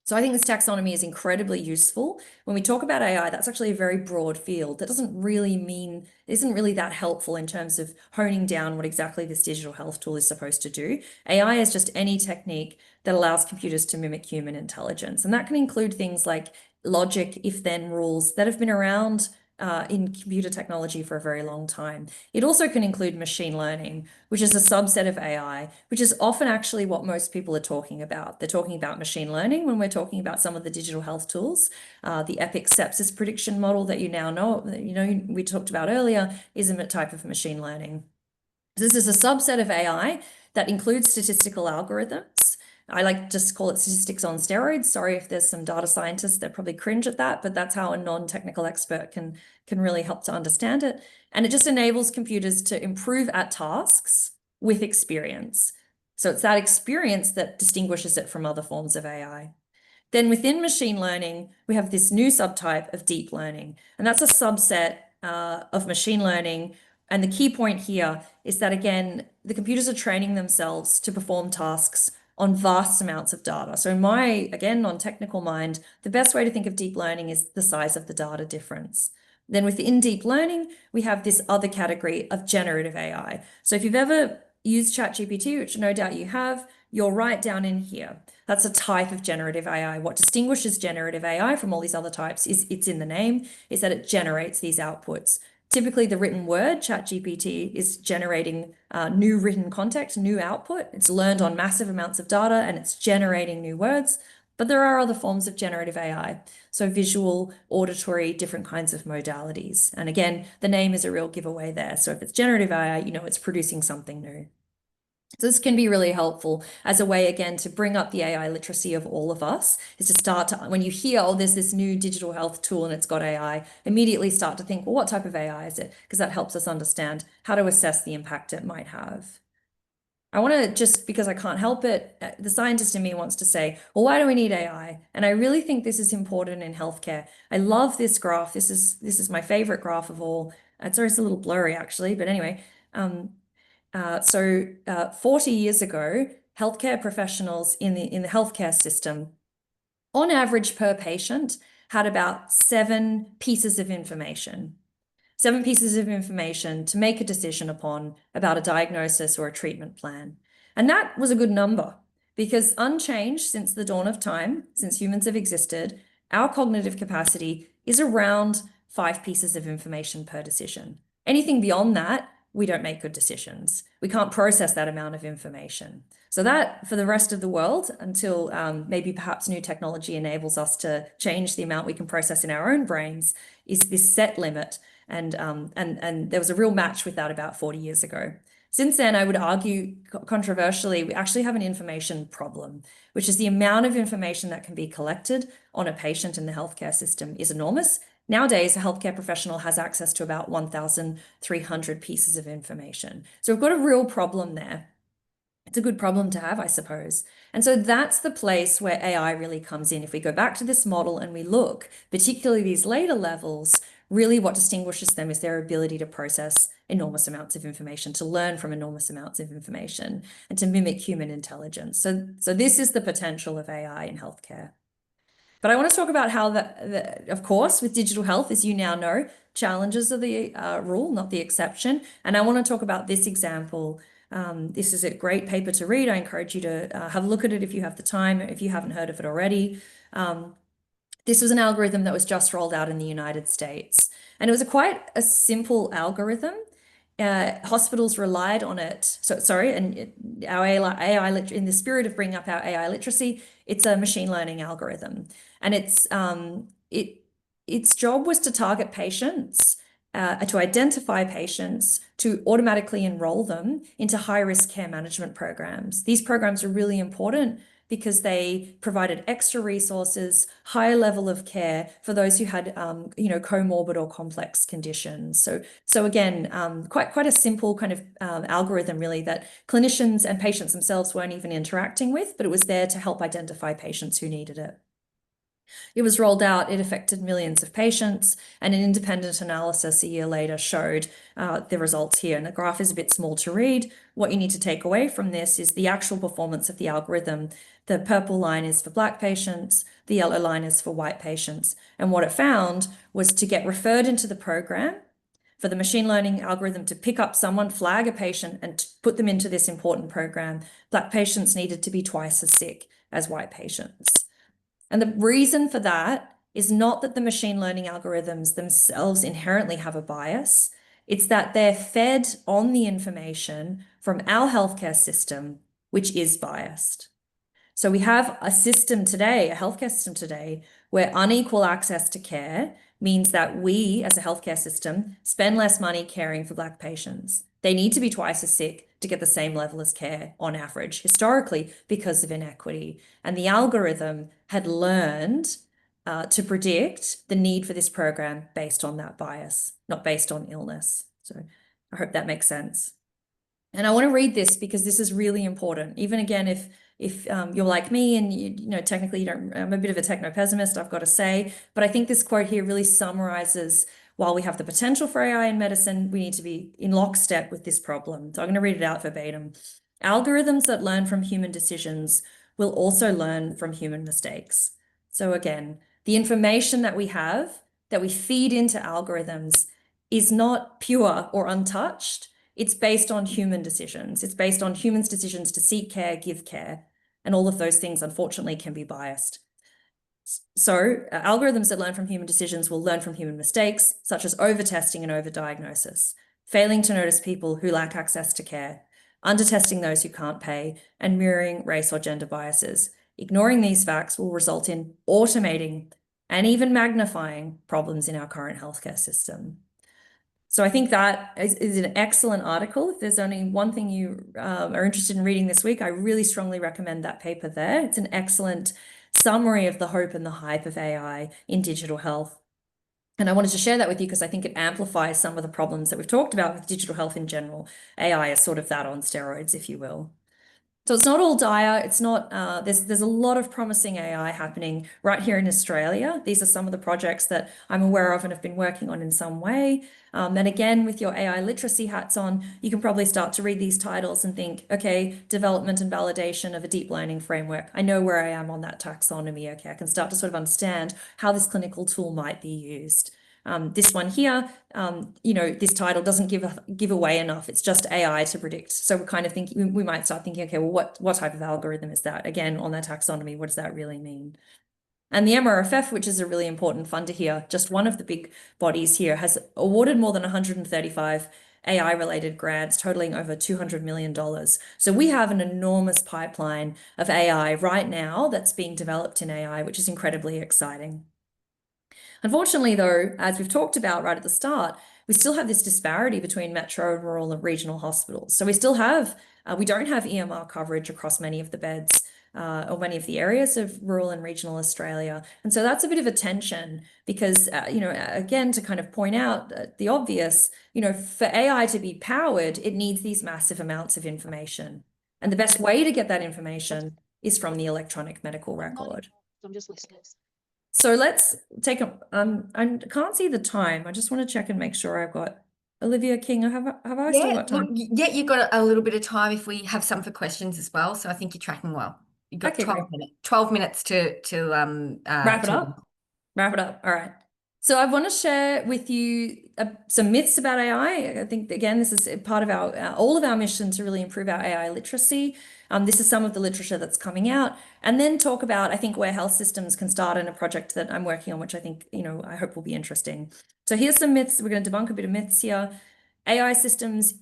So I think this taxonomy is incredibly useful. When we talk about AI, that's actually a very broad field. That isn't really that helpful in terms of honing down what exactly this digital health tool is supposed to do. AI is just any technique that allows computers to mimic human intelligence. And that can include things like logic, if-then rules that have been around in computer technology for a very long time. It also can include machine learning, which is a subset of AI, which is often actually what most people are talking about. They're talking about machine learning when we're talking about some of the digital health tools. The Epic sepsis prediction model that you know, we talked about earlier is a type of machine learning. This is a subset of AI that includes statistical algorithms. I like to just call it statistics on steroids. Sorry if there's some data scientists that probably cringe at that, but that's how a non-technical expert can really help to understand it. And it just enables computers to improve at tasks with experience. So it's that experience that distinguishes it from other forms of AI. Then within machine learning, we have this new subtype of deep learning, and that's a subset of machine learning And the key point here is that, again, the computers are training themselves to perform tasks on vast amounts of data. So in my, again, non-technical mind, the best way to think of deep learning is the size of the data difference. Then within deep learning, we have this other category of generative AI. So if you've ever used ChatGPT, which no doubt you have, you're right down in here. That's a type of generative AI. What distinguishes generative AI from all these other types is it's in the name, is that it generates these outputs. Typically, the written word, ChatGPT, is generating new written content, new output. It's learned on massive amounts of data and it's generating new words. But there are other forms of generative AI. So visual, auditory, different kinds of modalities. And again, the name is a real giveaway there. So if it's generative AI, you know it's producing something new. So this can be really helpful as a way, again, to bring up the AI literacy of all of us, is to start to, when you hear, oh, there's this new digital health tool and it's got AI, immediately start to think, well, what type of AI is it? Because that helps us understand how to assess the impact it might have. I want to just, because I can't help it, the scientist in me wants to say, well, why do we need AI? And I really think this is important in healthcare. I love this graph. This is my favorite graph of all. Sorry, it's a little blurry actually, but anyway. 40 years ago, healthcare professionals in the healthcare system, on average per patient, had about 7 pieces of information. 7 pieces of information to make a decision upon about a diagnosis or a treatment plan. And that was a good number because unchanged since the dawn of time, since humans have existed, our cognitive capacity is around 5 pieces of information per decision. Anything beyond that, we don't make good decisions. We can't process that amount of information. So that, for the rest of the world, until maybe perhaps new technology enables us to change the amount we can process in our own brains, is this set limit. And there was a real match with that about 40 years ago. Since then, I would argue controversially, we actually have an information problem, which is the amount of information that can be collected on a patient in the healthcare system is enormous. Nowadays, a healthcare professional has access to about 1,300 pieces of information. So we've got a real problem there. It's a good problem to have, I suppose. And so that's the place where AI really comes in. If we go back to this model and we look, particularly these later levels, really what distinguishes them is their ability to process enormous amounts of information, to learn from enormous amounts of information, and to mimic human intelligence. So this is the potential of AI in healthcare. But I want to talk about how of course, with digital health, as you now know, challenges are the rule, not the exception. And I want to talk about this example. This is a great paper to read. I encourage you to have a look at it if you have the time, if you haven't heard of it already. This was an algorithm that was just rolled out in the United States. And it was quite a simple algorithm. Hospitals relied on it. Our AI, in the spirit of bringing up our AI literacy, it's a machine learning algorithm. And its job was to target patients, to identify patients, to automatically enroll them into high-risk care management programs. These programs are really important because they provided extra resources, higher level of care for those who had, comorbid or complex conditions. So again, quite a simple kind of algorithm, really, that clinicians and patients themselves weren't even interacting with, but it was there to help identify patients who needed it. It was rolled out, it affected millions of patients, and an independent analysis a year later showed the results here. And the graph is a bit small to read. What you need to take away from this is the actual performance of the algorithm. The purple line is for Black patients, the yellow line is for white patients. And what it found was to get referred into the program, for the machine learning algorithm to pick up someone, flag a patient, and put them into this important program, Black patients needed to be twice as sick as white patients. And the reason for that is not that the machine learning algorithms themselves inherently have a bias. It's that they're fed on the information from our healthcare system, which is biased. So we have a system today, a healthcare system today, where unequal access to care means that we, as a healthcare system, spend less money caring for Black patients. They need to be twice as sick to get the same level of care on average, historically, because of inequity. And the algorithm had learned to predict the need for this program based on that bias, not based on illness. So I hope that makes sense. And I want to read this because this is really important. Even again, if you're like me and technically you don't, I'm a bit of a techno pessimist, I've got to say, but I think this quote here really summarizes while we have the potential for AI in medicine, we need to be in lockstep with this problem. So I'm going to read it out verbatim. Algorithms that learn from human decisions will also learn from human mistakes. So again, the information that we have, that we feed into algorithms, is not pure or untouched. It's based on human decisions. It's based on humans' decisions to seek care, give care, and all of those things, unfortunately, can be biased. So algorithms that learn from human decisions will learn from human mistakes, such as over-testing and over-diagnosis, failing to notice people who lack access to care, under-testing those who can't pay, and mirroring race or gender biases. Ignoring these facts will result in automating and even magnifying problems in our current healthcare system. So I think that is an excellent article. If there's only one thing you are interested in reading this week, I really strongly recommend that paper there. It's an excellent summary of the hope and the hype of AI in digital health. And I wanted to share that with you because I think it amplifies some of the problems that we've talked about with digital health in general. AI is sort of that on steroids, if you will. So it's not all dire. It's not, there's a lot of promising AI happening right here in Australia. These are some of the projects that I'm aware of and have been working on in some way. And again, with your AI literacy hats on, you can probably start to read these titles and think, okay, development and validation of a deep learning framework. I know where I am on that taxonomy. Okay, I can start to sort of understand how this clinical tool might be used. This one here, this title doesn't give away enough. It's just AI to predict. So we're kind of thinking, we might start thinking, okay, well, what type of algorithm is that? Again, on that taxonomy, what does that really mean? And the MRFF, which is a really important funder here, just one of the big bodies here, has awarded more than 135 AI-related grants totaling over $200 million. So we have an enormous pipeline of AI right now that's being developed in AI, which is incredibly exciting. Unfortunately, though, as we've talked about right at the start, we still have this disparity between metro, rural, and regional hospitals. So we still have, we don't have EMR coverage across many of the beds or many of the areas of rural and regional Australia. And so that's a bit of a tension because, again, to kind of point out the obvious, for AI to be powered, it needs these massive amounts of information. And the best way to get that information is from the electronic medical record. I'm just listening. So let's take a, I can't see the time. I just want to check and make sure I've got Olivia King. Have I still got time? Yeah, you've got a little bit of time if we have some for questions as well. So I think you're tracking well. You've got Okay, 12 minutes to wrap it up. Wrap it up. All right. So I want to share with you some myths about AI. I think, again, this is part of our all of our mission to really improve our AI literacy. This is some of the literature that's coming out, and then talk about, I think, where health systems can start in a project that I'm working on, which I think, I hope will be interesting. So here's some myths. We're going to debunk a bit of myths here. AI systems,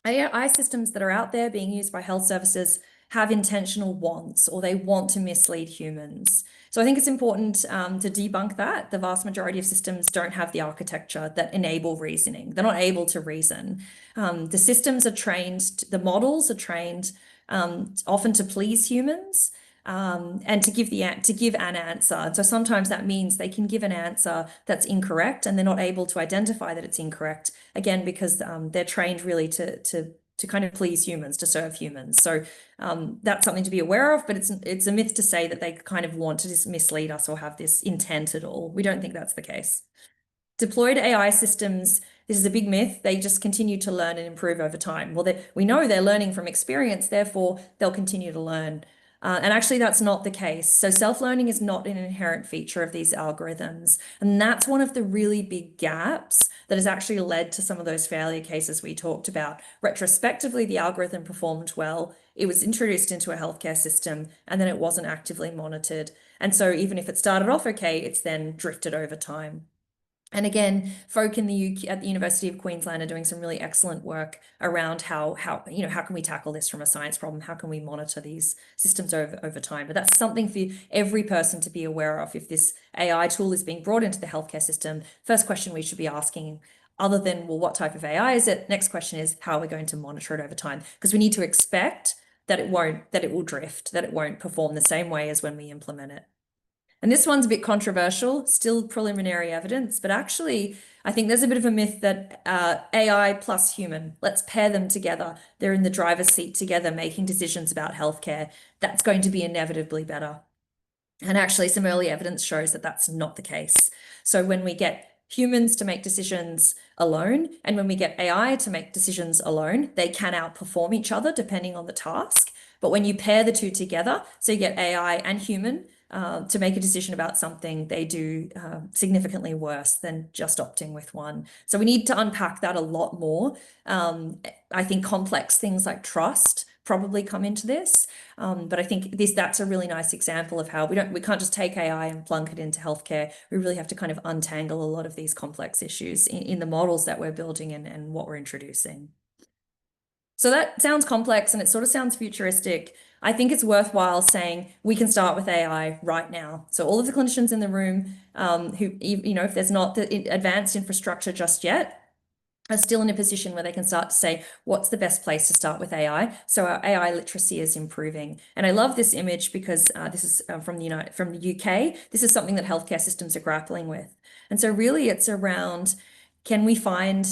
AI systems that are out there being used by health services have intentional wants, or they want to mislead humans. So I think it's important to debunk that. The vast majority of systems don't have the architecture that enable reasoning. They're not able to reason. The systems are trained, the models are trained often to please humans and to give an answer. And so sometimes that means they can give an answer that's incorrect and they're not able to identify that it's incorrect, again, because they're trained really to kind of please humans, to serve humans. So that's something to be aware of, but it's a myth to say that they kind of want to just mislead us or have this intent at all. We don't think that's the case. Deployed AI systems, this is a big myth. They just continue to learn and improve over time. Well, we know they're learning from experience, therefore they'll continue to learn. And actually, that's not the case. So self-learning is not an inherent feature of these algorithms. And that's one of the really big gaps that has actually led to some of those failure cases we talked about. Retrospectively, the algorithm performed well. It was introduced into a healthcare system, and then it wasn't actively monitored. And so even if it started off okay, it's then drifted over time. And again, folk in the UK at the University of Queensland are doing some really excellent work around how can we tackle this from a science problem? How can we monitor these systems over time? But that's something for every person to be aware of. If this AI tool is being brought into the healthcare system, first question we should be asking, other than, well, what type of AI is it? Next question is, how are we going to monitor it over time? Because we need to expect that it will drift, that it won't perform the same way as when we implement it. And this one's a bit controversial, still preliminary evidence, but actually, I think there's a bit of a myth that AI plus human, let's pair them together. They're in the driver's seat together, making decisions about healthcare. That's going to be inevitably better. And actually, some early evidence shows that that's not the case. So when we get humans to make decisions alone, and when we get AI to make decisions alone, they can outperform each other depending on the task. But when you pair the two together, so you get AI and human to make a decision about something, they do significantly worse than just opting with one. So we need to unpack that a lot more. I think complex things like trust probably come into this. But I think that's a really nice example of how we can't just take AI and plunk it into healthcare. We really have to kind of untangle a lot of these complex issues in the models that we're building and what we're introducing. So that sounds complex and it sort of sounds futuristic. I think it's worthwhile saying we can start with AI right now. So all of the clinicians in the room who, if there's not the advanced infrastructure just yet, are still in a position where they can start to say, what's the best place to start with AI? So our AI literacy is improving. And I love this image because this is from the UK. This is something that healthcare systems are grappling with. And so really it's around, can we find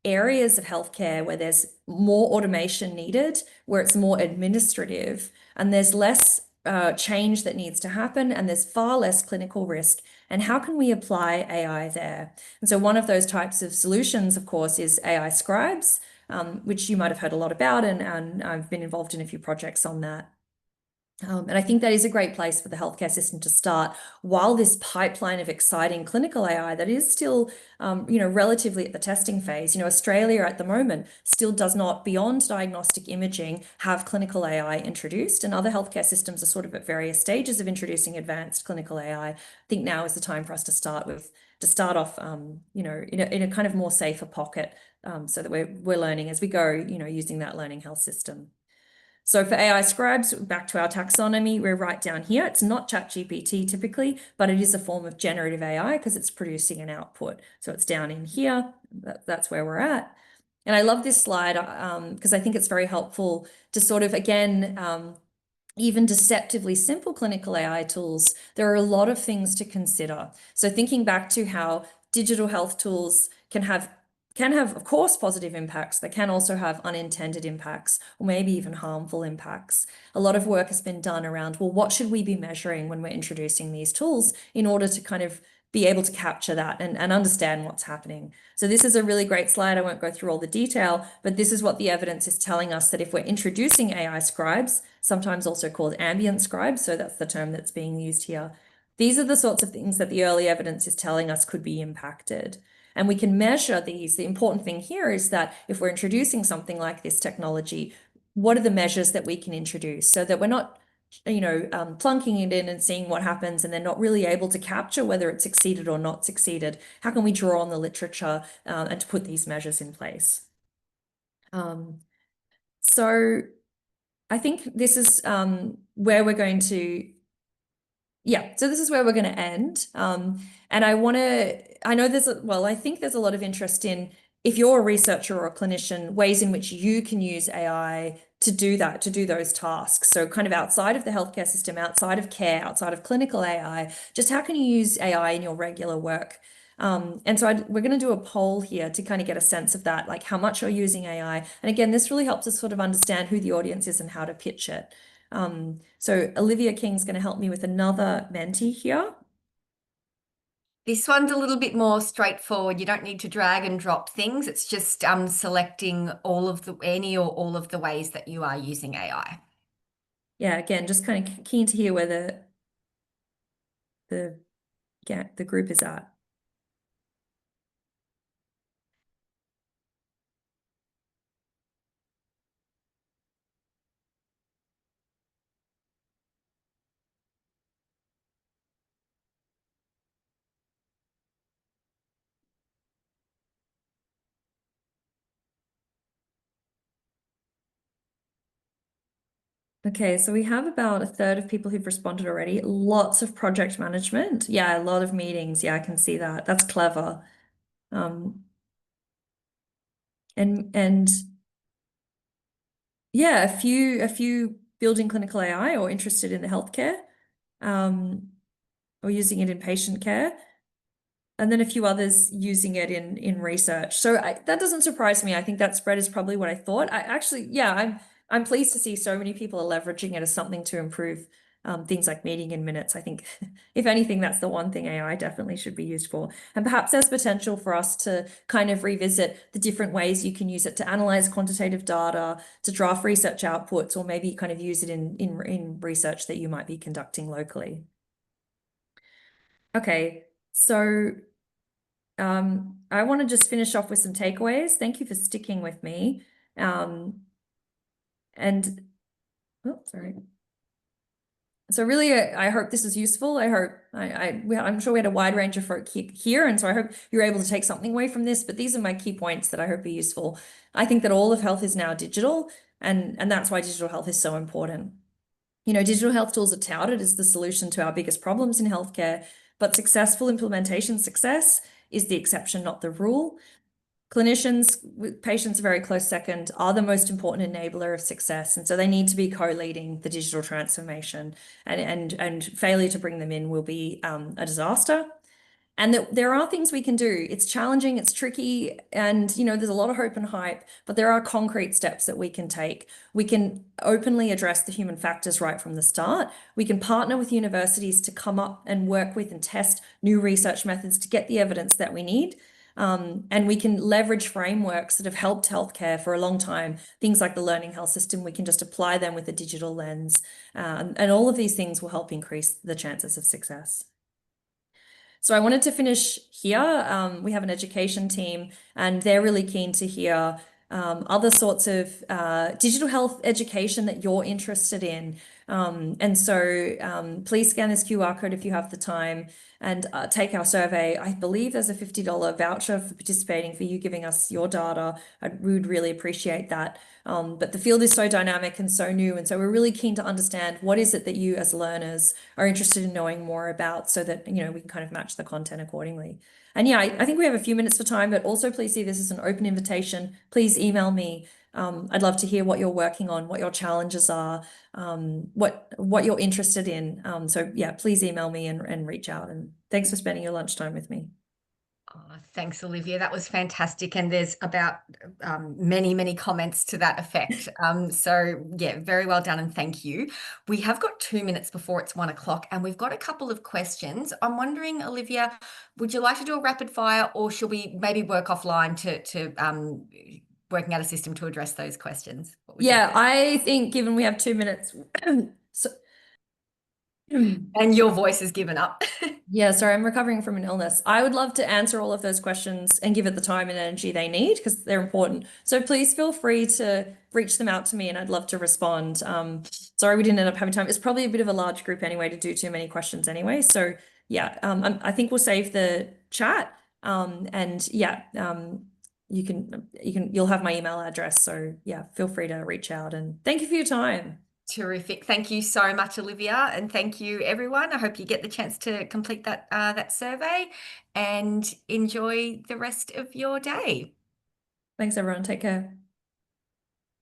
areas of healthcare where there's more automation needed, where it's more administrative, and there's less change that needs to happen, and there's far less clinical risk. And how can we apply AI there? And so one of those types of solutions, of course, is AI scribes, which you might have heard a lot about, and I've been involved in a few projects on that. And I think that is a great place for the healthcare system to start while this pipeline of exciting clinical AI that is still, relatively at the testing phase. Australia at the moment still does not, beyond diagnostic imaging, have clinical AI introduced, and other healthcare systems are sort of at various stages of introducing advanced clinical AI. I think now is the time for us to start off, in a kind of more safer pocket, so that we're learning as we go, using that learning health system. So for AI scribes, back to our taxonomy, we're right down here. It's not ChatGPT typically, but it is a form of generative AI because it's producing an output. So it's down in here. That's where we're at. And I love this slide because I think it's very helpful to sort of, again, even deceptively simple clinical AI tools, there are a lot of things to consider. So thinking back to how digital health tools can have, of course, positive impacts. They can also have unintended impacts or maybe even harmful impacts. A lot of work has been done around, well, what should we be measuring when we're introducing these tools in order to kind of be able to capture that and understand what's happening. So this is a really great slide. I won't go through all the detail, but this is what the evidence is telling us, that if we're introducing AI scribes, sometimes also called ambient scribes, so that's the term that's being used here, these are the sorts of things that the early evidence is telling us could be impacted. And we can measure these. The important thing here is that if we're introducing something like this technology, what are the measures that we can introduce so that we're not plunking it in and seeing what happens and then not really able to capture whether it succeeded or not succeeded. How can we draw on the literature and to put these measures in place? So I think this is where we're going to, so this is where we're going to end. And I think there's a lot of interest in, if you're a researcher or a clinician, ways in which you can use AI to do that, to do those tasks. So kind of outside of the healthcare system, outside of care, outside of clinical AI, just how can you use AI in your regular work? And so we're going to do a poll here to kind of get a sense of that, like how much you're using AI. And again, this really helps us sort of understand who the audience is and how to pitch it. So Olivia King's going to help me with another Menti here. This one's a little bit more straightforward. You don't need to drag and drop things. It's just selecting any or all of the ways that you are using AI. Yeah, again, just kind of keen to hear where the group is at. Okay, so we have about a third of people who've responded already. Lots of project management. Yeah, a lot of meetings. Yeah, I can see that. That's clever. And yeah, a few building clinical AI or interested in the healthcare, or using it in patient care. And then a few others using it in research. So that doesn't surprise me. I think that spread is probably what I thought. I'm pleased to see so many people are leveraging it as something to improve things like meeting in minutes. I think, if anything, that's the one thing AI definitely should be used for. And perhaps there's potential for us to kind of revisit the different ways you can use it to analyze quantitative data, to draft research outputs, or maybe kind of use it in research that you might be conducting locally. Okay, so I want to just finish off with some takeaways. Thank you for sticking with me. And oh, sorry. So really, I hope this is useful. I hope I'm sure we had a wide range of folk here, and so I hope you're able to take something away from this. But these are my key points that I hope are useful. I think that all of health is now digital, and that's why digital health is so important. You know, digital health tools are touted as the solution to our biggest problems in healthcare, but successful implementation success is the exception, not the rule. Clinicians with patients a very close second are the most important enabler of success, and so they need to be co-leading the digital transformation, and failure to bring them in will be a disaster. And that there are things we can do. It's challenging, it's tricky, and you know, there's a lot of hope and hype, but there are concrete steps that we can take. We can openly address the human factors right from the start. We can partner with universities to come up and work with and test new research methods to get the evidence that we need. And we can leverage frameworks that have helped healthcare for a long time. Things like the Learning Health System, we can just apply them with a digital lens. And all of these things will help increase the chances of success. So I wanted to finish here. We have an education team, and they're really keen to hear other sorts of digital health education that you're interested in. And so please scan this QR code if you have the time and take our survey. I believe there's a $50 voucher for participating, for you giving us your data. We would really appreciate that. But the field is so dynamic and so new, and so we're really keen to understand what is it that you as learners are interested in knowing more about, so that, you know, we can kind of match the content accordingly. And yeah, I think we have a few minutes for time, but also please see this as an open invitation. Please email me. I'd love to hear what you're working on, what your challenges are, what you're interested in. So yeah, please email me and reach out. And thanks for spending your lunchtime with me. Oh, thanks, Olivia. That was fantastic. And there's about many, many comments to that effect. So yeah, very well done and thank you. We have got 2 minutes before it's 1 o'clock, and we've got a couple of questions. I'm wondering, Olivia, would you like to do a rapid fire, or shall we maybe work offline to working out a system to address those questions? What would you Yeah, prefer? I think given we have 2 minutes, so And your voice has given up. yeah, sorry, I'm recovering from an illness. I would love to answer all of those questions and give it the time and energy they need, because they're important. So please feel free to reach them out to me, and I'd love to respond. Sorry we didn't end up having time. It's probably a bit of a large group anyway to do too many questions anyway. So yeah, I think we'll save the chat. And yeah, you'll have my email address. So yeah, feel free to reach out, and thank you for your time. Terrific. Thank you so much, Olivia, and thank you, everyone. I hope you get the chance to complete that survey and enjoy the rest of your day. Thanks, everyone. Take care.